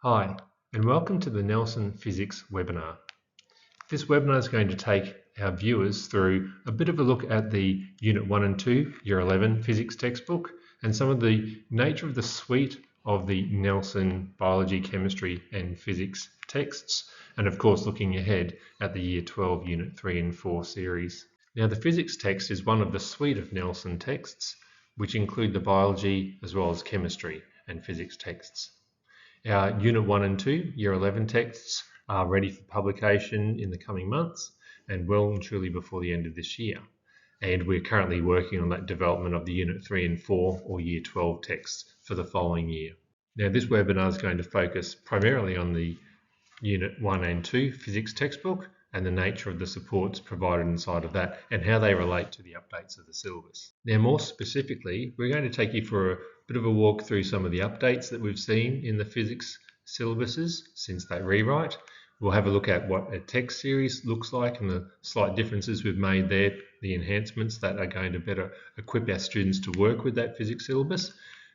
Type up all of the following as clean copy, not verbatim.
Hi, and welcome to the Nelson Physics webinar. This webinar is going to take our viewers through a bit of a look at the Unit 1 and 2, Year 11 Physics textbook, and some of the nature of the suite of the Nelson Biology, Chemistry and Physics texts, and of course looking ahead at the Year 12 Unit 3 and 4 series. Now the Physics text is one of the suite of Nelson texts, which include the Biology as well as Chemistry and Physics texts. Our Unit 1 and 2, Year 11 texts are ready for publication in the coming months and well and truly before the end of this year. And we're currently working on that development of the Unit 3 and 4 or Year 12 texts for the following year. Now this webinar is going to focus primarily on the Unit 1 and 2 Physics textbook and the nature of the supports provided inside of that and how they relate to the updates of the syllabus. Now more specifically, we're going to take you for a bit of a walk through some of the updates that we've seen in the physics syllabuses since that rewrite. We'll have a look at what a text series looks like and the slight differences we've made there, the enhancements that are going to better equip our students to work with that physics syllabus.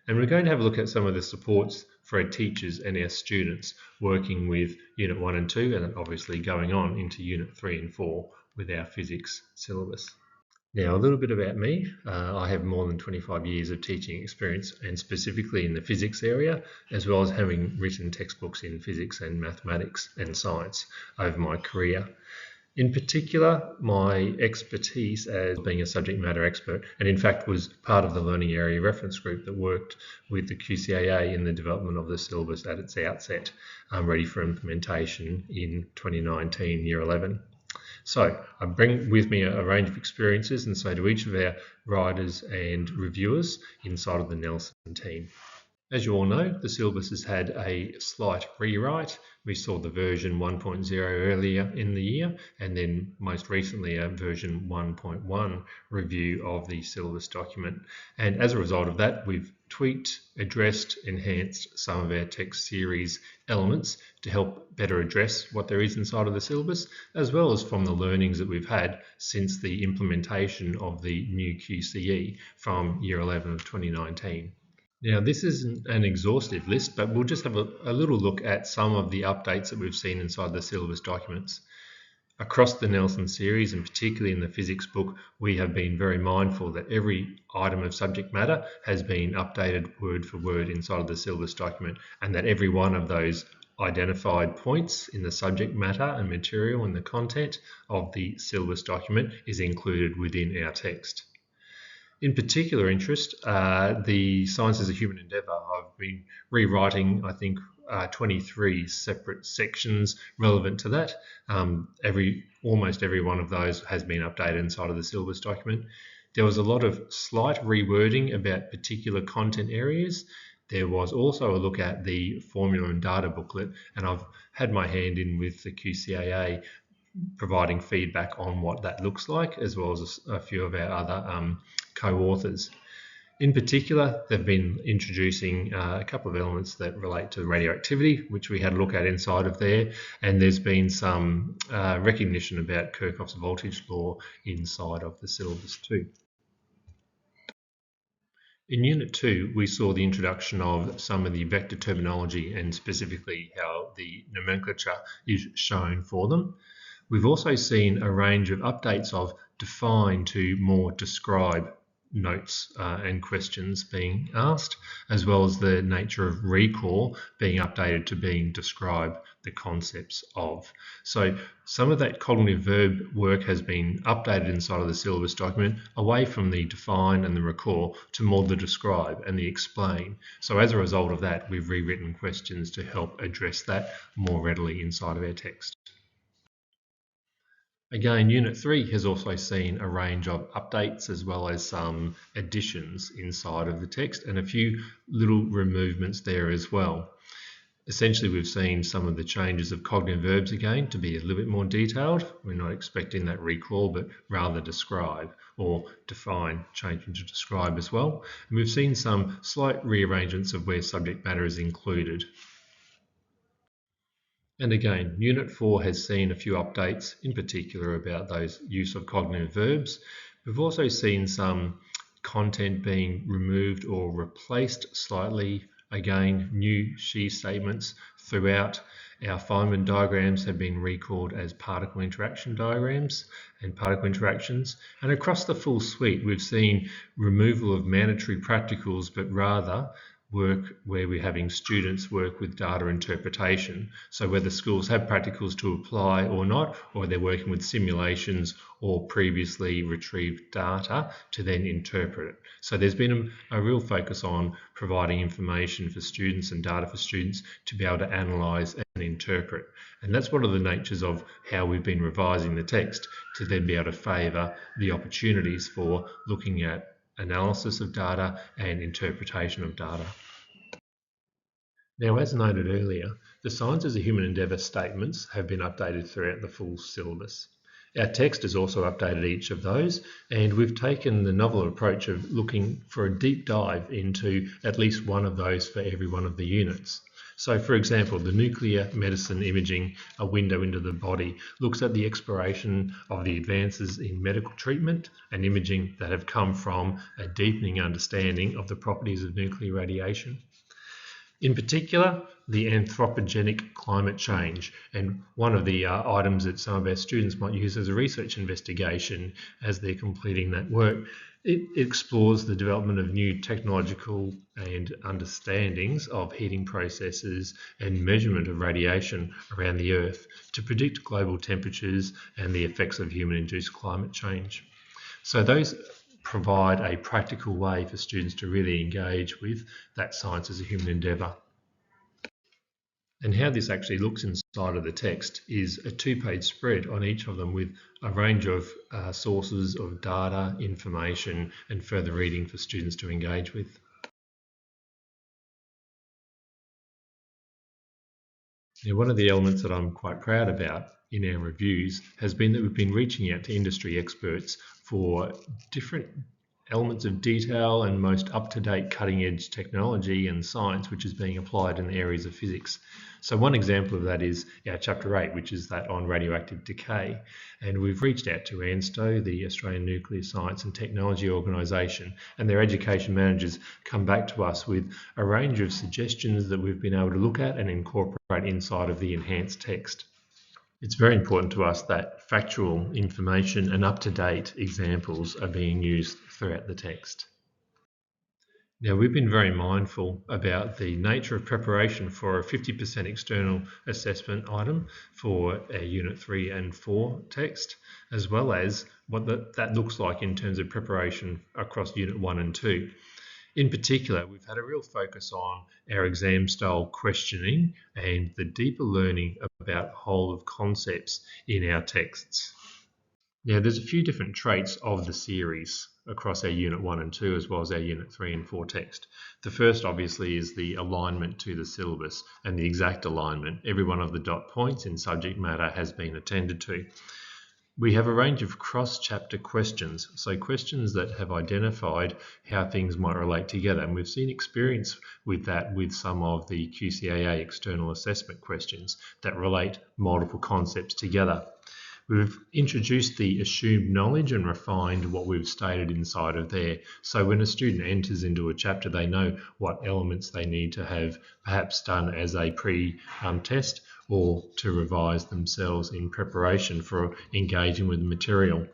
And we're going to have a look at some of the supports for our teachers and our students working with Unit 1 and 2 and obviously going on into Unit 3 and 4 with our physics syllabus. Now, a little bit about me. I have more than 25 years of teaching experience and specifically in the physics area, as well as having written textbooks in physics and mathematics and science over my career. In particular, my expertise as being a subject matter expert, and in fact was part of the learning area reference group that worked with the QCEA in the development of the syllabus at its outset, ready for implementation in 2019, Year 11. So I bring with me a range of experiences, and so do each of our writers and reviewers inside of the Nelson team. As you all know, the syllabus has had a slight rewrite. We saw the version 1.0 earlier in the year, and then most recently a version 1.1 review of the syllabus document. And as a result of that, we've tweaked, addressed, enhanced some of our text series elements to help better address what there is inside of the syllabus, as well as from the learnings that we've had since the implementation of the new QCE from Year 11 of 2019. Now, this isn't an exhaustive list, but we'll just have a little look at some of the updates that we've seen inside the syllabus documents. Across the Nelson series, and particularly in the physics book, we have been very mindful that every item of subject matter has been updated word for word inside of the syllabus document, and that every one of those identified points in the subject matter and material and the content of the syllabus document is included within our text. In particular interest, the Science as a Human Endeavour. I've been rewriting, I think, 23 separate sections relevant to that. Almost every one of those has been updated inside of the syllabus document. There was a lot of slight rewording about particular content areas. There was also a look at the formula and data booklet, and I've had my hand in with the QCAA providing feedback on what that looks like, as well as a few of our other co-authors. In particular, they've been introducing a couple of elements that relate to radioactivity, which we had a look at inside of there, and there's been some recognition about Kirchhoff's voltage law inside of the syllabus too. In Unit 2, we saw the introduction of some of the vector terminology and specifically how the nomenclature is shown for them. We've also seen a range of updates of define to more describe notes and questions being asked, as well as the nature of recall being updated to being describe the concepts of. So some of that cognitive verb work has been updated inside of the syllabus document away from the define and the recall to more the describe and the explain. So as a result of that, we've rewritten questions to help address that more readily inside of our text. Again, Unit 3 has also seen a range of updates as well as some additions inside of the text and a few little removements there as well. Essentially, we've seen some of the changes of cognitive verbs again to be a little bit more detailed. We're not expecting that recall, but rather describe or define, changing to describe as well. And we've seen some slight rearrangements of where subject matter is included. And again, Unit 4 has seen a few updates, in particular about those use of cognitive verbs. We've also seen some content being removed or replaced slightly. Again, new she statements throughout. Our Feynman diagrams have been recalled as particle interaction diagrams and particle interactions. And across the full suite, we've seen removal of mandatory practicals, but rather work where we're having students work with data interpretation. So whether schools have practicals to apply or not, or they're working with simulations or previously retrieved data to then interpret it. So there's been a real focus on providing information for students and data for students to be able to analyse and interpret. And that's one of the natures of how we've been revising the text, to then be able to favour the opportunities for looking at analysis of data and interpretation of data. Now, as noted earlier, the Science as a Human Endeavour statements have been updated throughout the full syllabus. Our text has also updated each of those, and we've taken the novel approach of looking for a deep dive into at least one of those for every one of the units. So, for example, the nuclear medicine imaging, a window into the body, looks at the exploration of the advances in medical treatment and imaging that have come from a deepening understanding of the properties of nuclear radiation. In particular, the anthropogenic climate change, and one of the items that some of our students might use as a research investigation as they're completing that work. It explores the development of new technological and understandings of heating processes and measurement of radiation around the Earth to predict global temperatures and the effects of human-induced climate change. So those provide a practical way for students to really engage with that science as a human endeavour. And how this actually looks inside of the text is a two-page spread on each of them with a range of sources of data, information, and further reading for students to engage with. Now, one of the elements that I'm quite proud about in our reviews has been that we've been reaching out to industry experts for different elements of detail and most up-to-date cutting-edge technology and science which is being applied in the areas of physics. So one example of that is our Chapter 8, which is that on radioactive decay. And we've reached out to ANSTO, the Australian Nuclear Science and Technology Organisation, and their education managers come back to us with a range of suggestions that we've been able to look at and incorporate inside of the enhanced text. It's very important to us that factual information and up-to-date examples are being used throughout the text. Now, we've been very mindful about the nature of preparation for a 50% external assessment item for our Unit 3 and 4 text, as well as what that looks like in terms of preparation across Unit 1 and 2. In particular, we've had a real focus on our exam-style questioning and the deeper learning about whole of concepts in our texts. Now, there's a few different traits of the series across our Unit 1 and 2, as well as our Unit 3 and 4 text. The first, obviously, is the alignment to the syllabus and the exact alignment. Every one of the dot points in subject matter has been attended to. We have a range of cross-chapter questions, so questions that have identified how things might relate together, and we've seen experience with that with some of the QCEE external assessment questions that relate multiple concepts together. We've introduced the assumed knowledge and refined what we've stated inside of there. So when a student enters into a chapter, they know what elements they need to have perhaps done as a pre-test or to revise themselves in preparation for engaging with the material.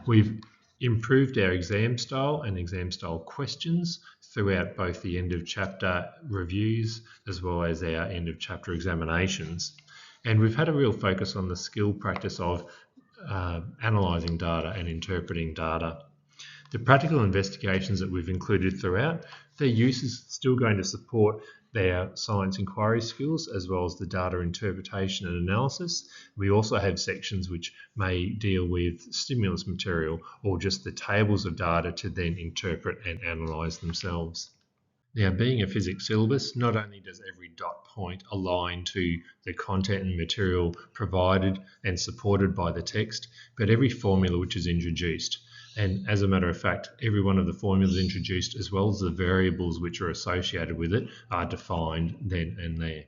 We've improved our exam style and exam style questions throughout both the end of chapter reviews as well as our end of chapter examinations. And we've had a real focus on the skill practice of analysing data and interpreting data. The practical investigations that we've included throughout, their use is still going to support their science inquiry skills as well as the data interpretation and analysis. We also have sections which may deal with stimulus material or just the tables of data to then interpret and analyse themselves. Now, being a physics syllabus, not only does every dot point align to the content and material provided and supported by the text, but every formula which is introduced. And as a matter of fact, every one of the formulas introduced, as well as the variables which are associated with it, are defined then and there.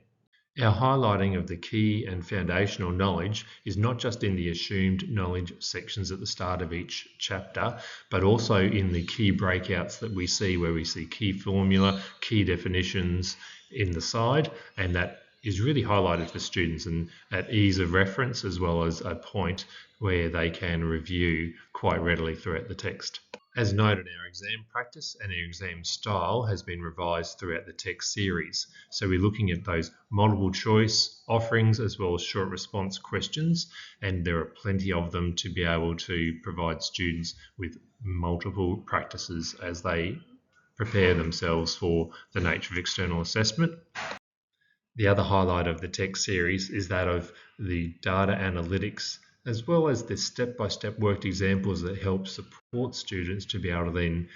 Our highlighting of the key and foundational knowledge is not just in the assumed knowledge sections at the start of each chapter, but also in the key breakouts that we see, where we see key formula, key definitions in the side, and that is really highlighted for students and at ease of reference, as well as a point where they can review quite readily throughout the text. As noted, our exam practice and our exam style has been revised throughout the text series. So we're looking at those multiple choice offerings as well as short response questions, and there are plenty of them to be able to provide students with multiple practices as they prepare themselves for the nature of external assessment. The other highlight of the text series is that of the data analytics, as well as the step-by-step worked examples that help support students to be able to then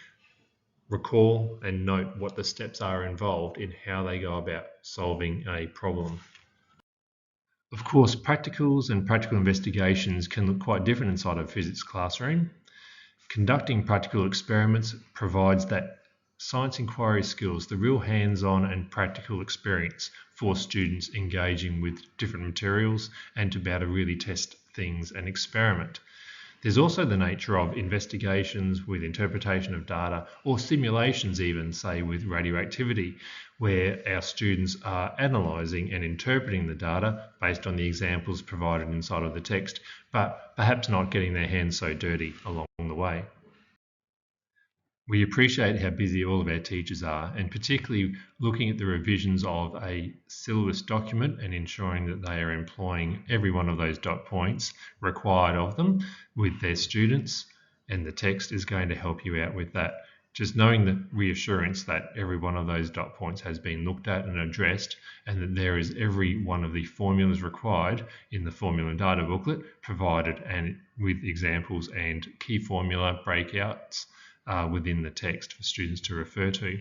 recall and note what the steps are involved in how they go about solving a problem. Of course, practicals and practical investigations can look quite different inside a physics classroom. Conducting practical experiments provides that science inquiry skills, the real hands-on and practical experience for students engaging with different materials and to be able to really test things and experiment. There's also the nature of investigations with interpretation of data or simulations even, say with radioactivity, where our students are analysing and interpreting the data based on the examples provided inside of the text, but perhaps not getting their hands so dirty along the way. We appreciate how busy all of our teachers are, and particularly looking at the revisions of a syllabus document and ensuring that they are employing every one of those dot points required of them with their students, and the text is going to help you out with that. Just knowing the reassurance that every one of those dot points has been looked at and addressed, and that there is every one of the formulas required in the formula and data booklet provided, and with examples and key formula breakouts within the text for students to refer to.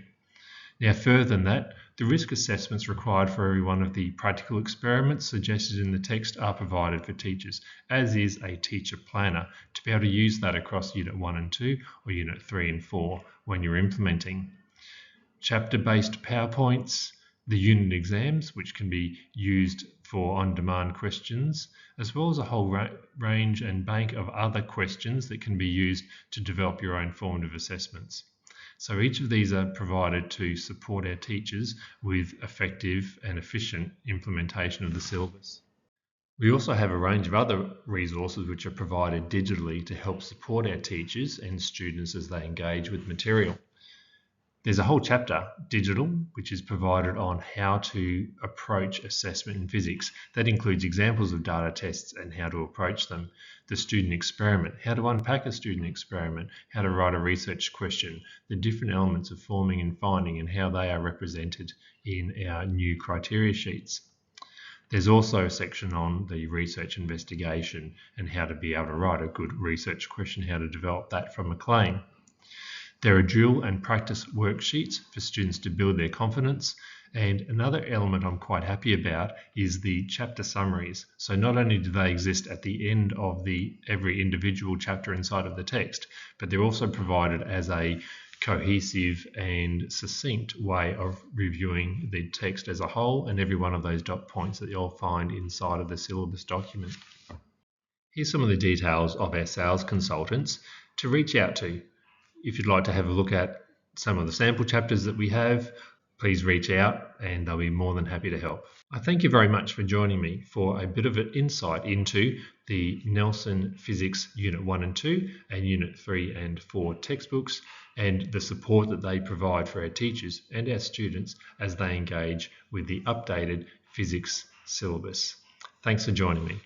Now, further than that, the risk assessments required for every one of the practical experiments suggested in the text are provided for teachers, as is a teacher planner, to be able to use that across Unit 1 and 2 or Unit 3 and 4 when you're implementing. Chapter-based PowerPoints, the unit exams, which can be used for on-demand questions, as well as a whole range and bank of other questions that can be used to develop your own formative assessments. So each of these are provided to support our teachers with effective and efficient implementation of the syllabus. We also have a range of other resources which are provided digitally to help support our teachers and students as they engage with material. There's a whole chapter, digital, which is provided on how to approach assessment in physics. That includes examples of data tests and how to approach them. The student experiment, how to unpack a student experiment, how to write a research question, the different elements of forming and finding and how they are represented in our new criteria sheets. There's also a section on the research investigation and how to be able to write a good research question, how to develop that from a claim. There are drill and practice worksheets for students to build their confidence. And another element I'm quite happy about is the chapter summaries. So not only do they exist at the end of every individual chapter inside of the text, but they're also provided as a cohesive and succinct way of reviewing the text as a whole and every one of those dot points that you'll find inside of the syllabus document. Here's some of the details of our sales consultants to reach out to. If you'd like to have a look at some of the sample chapters that we have, please reach out and they'll be more than happy to help. I thank you very much for joining me for a bit of an insight into the Nelson Physics Unit 1 and 2 and Unit 3 and 4 textbooks and the support that they provide for our teachers and our students as they engage with the updated physics syllabus. Thanks for joining me.